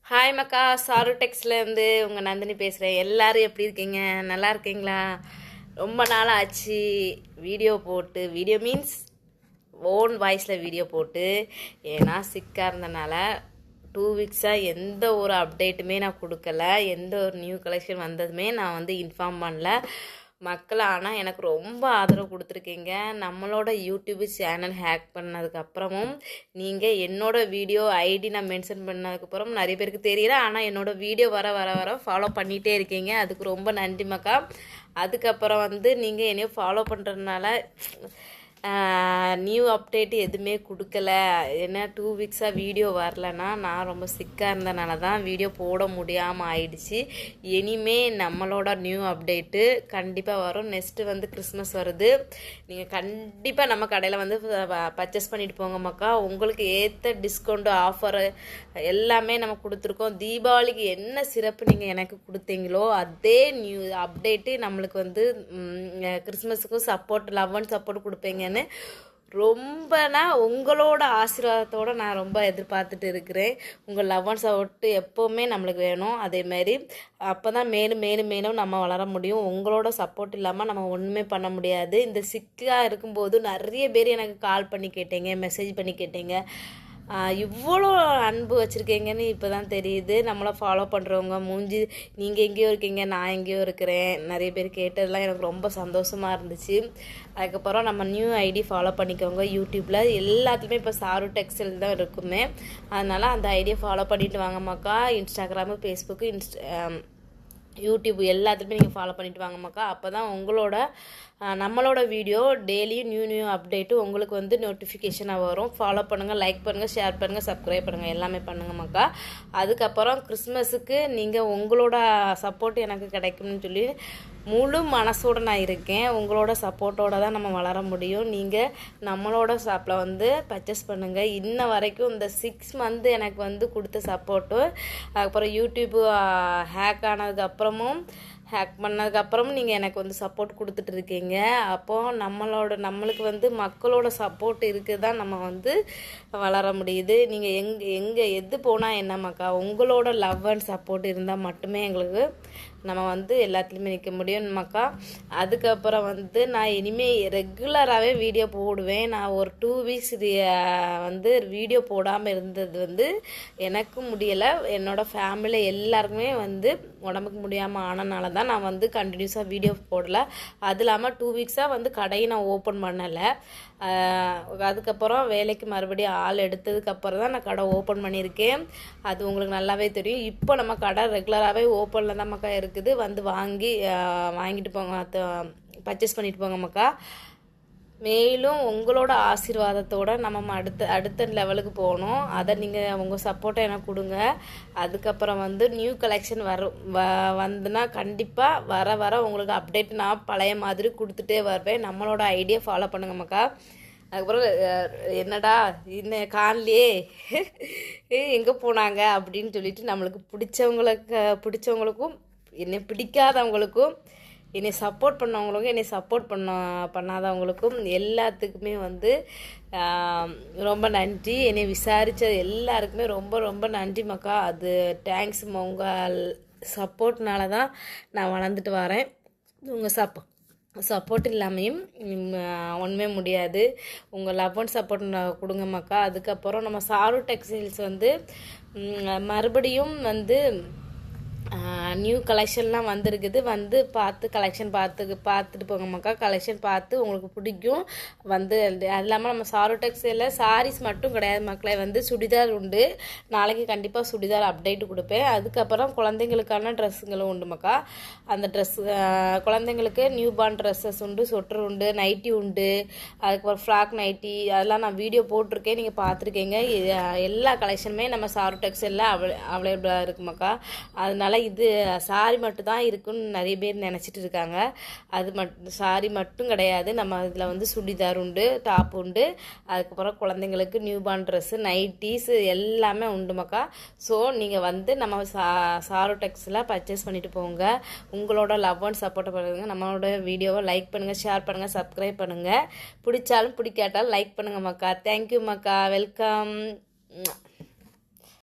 Hi மக்கா, sir டெக்ஸ்லேருந்து உங்கள் நந்தினி பேசுகிறேன். எல்லோரும் எப்படி இருக்கீங்க? நல்லா இருக்கீங்களா? ரொம்ப நாள் ஆச்சு வீடியோ போட்டு. வீடியோ மீன்ஸ் ஓன் வாய்ஸில் வீடியோ போட்டு. ஏன்னா சிக்காக இருந்தனால 2 வீக்ஸாக எந்த ஒரு அப்டேட்டுமே நான் கொடுக்கல. எந்த ஒரு நியூ கலெக்ஷன் வந்ததுமே நான் வந்து இன்ஃபார்ம் பண்ணல மக்கள். ஆனால் எனக்கு ரொம்ப ஆதரவு கொடுத்துருக்கீங்க. நம்மளோட யூடியூப் சேனல் ஹேக் பண்ணதுக்கப்புறமும் நீங்கள் என்னோடய வீடியோ ஐடி நான் மென்ஷன் பண்ணதுக்கப்புறம் நிறைய பேருக்கு தெரியல. ஆனால் என்னோடய வீடியோ வர ஃபாலோ பண்ணிகிட்டே இருக்கீங்க. அதுக்கு ரொம்ப நன்றி மக்கா. அதுக்கப்புறம் வந்து நீங்கள் என்னையும் ஃபாலோ பண்ணுறதுனால நியூ அப்டேட்டு எதுவுமே கொடுக்கல. ஏன்னா 2 வீக்ஸாக வீடியோ வரலன்னா நான் ரொம்ப சிக்காக இருந்தனால தான் வீடியோ போட முடியாமல் ஆயிடுச்சு. இனிமே நம்மளோட நியூ அப்டேட்டு கண்டிப்பாக வரும். நெக்ஸ்ட்டு வந்து கிறிஸ்மஸ் வருது. நீங்கள் கண்டிப்பாக நம்ம கடையில் வந்து பர்ச்சேஸ் பண்ணிட்டு போங்க மக்கா. உங்களுக்கு ஏற்ற டிஸ்கவுண்ட் ஆஃபரு எல்லாமே நம்ம கொடுத்துருக்கோம். தீபாவளிக்கு என்ன சிறப்பு நீங்கள் எனக்கு கொடுத்தீங்களோ அதே நியூ அப்டேட்டு நம்மளுக்கு வந்து கிறிஸ்மஸுக்கும் சப்போர்ட் லவ் அண்ட் சப்போர்ட் கொடுப்பீங்கன்னு ரொம்பனா உங்களோட ஆசீர்வாதத்தோடு நான் ரொம்ப எதிர்பார்த்துட்டு இருக்கிறேன். உங்கள் லவ் அண்ட் சப்போர்ட் எப்போவுமே நம்மளுக்கு வேணும். அதேமாதிரி அப்போ தான் மேலும் நம்ம வளர முடியும். உங்களோட சப்போர்ட் இல்லாமல் நம்ம ஒன்றுமே பண்ண முடியாது. இந்த சிக்காக இருக்கும்போது நிறைய பேர் எனக்கு கால் பண்ணி கேட்டீங்க, மெசேஜ் பண்ணி கேட்டீங்க. இவ்வளோ அன்பு வச்சுருக்கீங்கன்னு இப்போ தான் தெரியுது. நம்மளை ஃபாலோ பண்ணுறவங்க மூஞ்சி நீங்கள் எங்கேயோ இருக்கீங்க, நான் எங்கேயோ இருக்கிறேன். நிறைய பேர் கேட்டதெல்லாம் எனக்கு ரொம்ப சந்தோஷமாக இருந்துச்சு. அதுக்கப்புறம் நம்ம நியூ ஐடி ஃபாலோ பண்ணிக்கோங்க. யூடியூப்பில் எல்லாத்துலேயுமே இப்போ சாரு டெக்ஸ்டைல் தான் இருக்குமே. அதனால் அந்த ஐடியை ஃபாலோ பண்ணிவிட்டு வாங்க மக்கா. இன்ஸ்டாகிராமு, ஃபேஸ்புக்கு, யூடியூப் எல்லாத்துலேயுமே நீங்கள் ஃபாலோ பண்ணிவிட்டு வாங்க மக்கா. அப்போ தான் உங்களோட நம்மளோட வீடியோ டெய்லியும் நியூ அப்டேட்டு உங்களுக்கு வந்து நோட்டிஃபிகேஷனாக வரும். ஃபாலோ பண்ணுங்கள், லைக் பண்ணுங்கள், ஷேர் பண்ணுங்கள், சப்ஸ்கிரைப் பண்ணுங்கள், எல்லாமே பண்ணுங்கள் மக்கா. அதுக்கப்புறம் கிறிஸ்மஸுக்கு நீங்கள் உங்களோட சப்போர்ட் எனக்கு கிடைக்கும்னு சொல்லி முழு மனசோடு நான் இருக்கேன். உங்களோட சப்போர்ட்டோடு தான் நம்ம வளர முடியும். நீங்கள் நம்மளோட ஷாப்பில் வந்து பர்ச்சேஸ் பண்ணுங்கள். இன்ன வரைக்கும் இந்த 6 மந்த் எனக்கு வந்து கொடுத்த சப்போர்ட்டு, அதுக்கப்புறம் யூடியூப்பு ஹேக் பண்ணதுக்கப்புறமும் நீங்கள் எனக்கு வந்து சப்போர்ட் கொடுத்துட்டு இருக்கீங்க. அப்போது நம்மளுக்கு வந்து மக்களோட சப்போர்ட் இருக்குது தான் நம்ம வந்து வளர முடியுது. நீங்கள் எங்கே எது போனால் என்ன மக்கா, உங்களோட லவ் அண்ட் சப்போர்ட் இருந்தால் மட்டுமே எங்களுக்கு நம்ம வந்து எல்லாத்துலேயுமே நிற்க முடியும் மக்கா. அதுக்கப்புறம் வந்து நான் இனிமேல் ரெகுலராகவே வீடியோ போடுவேன். நான் ஒரு 2 வீக்ஸ் வந்து வீடியோ போடாமல் இருந்தது வந்து எனக்கும் முடியலை, என்னோடய ஃபேமிலி எல்லாருக்குமே வந்து உடம்புக்கு முடியாமல் ஆனனால தான் நான் வந்து கண்டினியூஸாக வீடியோ போடலை. அது இல்லாமல் 2 வீக்ஸாக வந்து கடையை நான் ஓப்பன் பண்ணலை. அதுக்கப்புறம் வேலைக்கு மறுபடியும் ஆள் எடுத்ததுக்கப்புறம் தான் நான் கடை ஓப்பன் பண்ணியிருக்கேன். அது உங்களுக்கு நல்லாவே தெரியும். இப்போ நம்ம கடை ரெகுலராகவே ஓப்பனில் தான் மக்கா இருக்குது. வந்து வாங்கிட்டு போங்க, பர்ச்சேஸ் பண்ணிட்டு போங்க மக்கா. மேலும் உங்களோட ஆசீர்வாதத்தோடு நம்ம அடுத்த லெவலுக்கு போகணும். அதை நீங்கள் உங்கள் சப்போர்ட்டை எனக்கு கொடுங்க. அதுக்கப்புறம் வந்து நியூ கலெக்ஷன் வந்துன்னா கண்டிப்பாக வர உங்களுக்கு அப்டேட் நான் பழைய மாதிரி கொடுத்துட்டே வருவேன். நம்மளோட ஐடியா ஃபாலோ பண்ணுங்க மக்கா. அதுக்கப்புறம் என்னடா இன்னும் காணலையே எங்கே போனாங்க அப்படின்னு சொல்லிட்டு நம்மளுக்கு பிடிச்சவங்களுக்கும் என்னை பிடிக்காதவங்களுக்கும் என்னை சப்போர்ட் பண்ணவங்களுக்கும் என்னை சப்போர்ட் பண்ணாதவங்களுக்கும் எல்லாத்துக்குமே வந்து ரொம்ப நன்றி. என்னை விசாரித்த எல்லாருக்குமே ரொம்ப நன்றி மக்கா. அது தேங்க்ஸ். உங்கள் சப்போர்ட்னால தான் நான் வளர்ந்துட்டு வரேன். உங்கள் சப்போர்ட் இல்லாமையும் ஒன்றுமே முடியாது. உங்கள் லவ் அண்ட் சப்போர்ட் கொடுங்க மக்கா. அதுக்கப்புறம் நம்ம சாரு டெக்ஸ்டைல்ஸ் வந்து மறுபடியும் வந்து நியூ கலெக்ஷன்லாம் வந்திருக்குது. வந்து பார்த்துட்டு போங்க மக்கா. கலெக்ஷன் பார்த்து உங்களுக்கு பிடிக்கும். வந்து அது இல்லாமல் நம்ம சாரு டெக்ஸ்டைலில் சாரீஸ் மட்டும் கிடையாது மக்களே, வந்து சுடிதார் உண்டு. நாளைக்கு கண்டிப்பாக சுடிதார் அப்டேட் கொடுப்பேன். அதுக்கப்புறம் குழந்தைங்களுக்கான ட்ரெஸ்ஸுங்களும் உண்டு மக்கா. அந்த குழந்தைங்களுக்கு நியூ பார்ன் ட்ரெஸ்ஸஸ் உண்டு, சொட்டர் உண்டு, நைட்டி உண்டு. அதுக்கப்புறம் ஃப்ராக் நைட்டி அதெல்லாம் நான் வீடியோ போட்டிருக்கேன், நீங்கள் பார்த்துருக்கீங்க. எல்லா கலெக்ஷனுமே நம்ம சாரு டெக்ஸ்டைலில் அவைலபிளாக இருக்கு மக்கா. அதனால இது சாரி மட்டும் தான் இருக்குன்னு நிறைய பேர் நினச்சிட்டு இருக்காங்க. சாரி மட்டும் கிடையாது. நம்ம இதில் வந்து சுடிதார் உண்டு, டாப் உண்டு. அதுக்கப்புறம் குழந்தைங்களுக்கு நியூ பார்ன் ட்ரெஸ்ஸு, நைட்டிஸ் எல்லாமே உண்டு மக்கா. ஸோ நீங்கள் வந்து நம்ம சாரு டெக்ஸில் பர்ச்சேஸ் பண்ணிட்டு போங்க. உங்களோட லவ் அண்ட் சப்போர்ட்டை பண்ணுங்கள். நம்மளோட வீடியோவை லைக் பண்ணுங்கள், ஷேர் பண்ணுங்கள், சப்ஸ்கிரைப் பண்ணுங்கள். பிடிச்சாலும் பிடிக்காட்டாலும் லைக் பண்ணுங்கள் மக்கா. தேங்க்யூ மக்கா. வெல்கம்.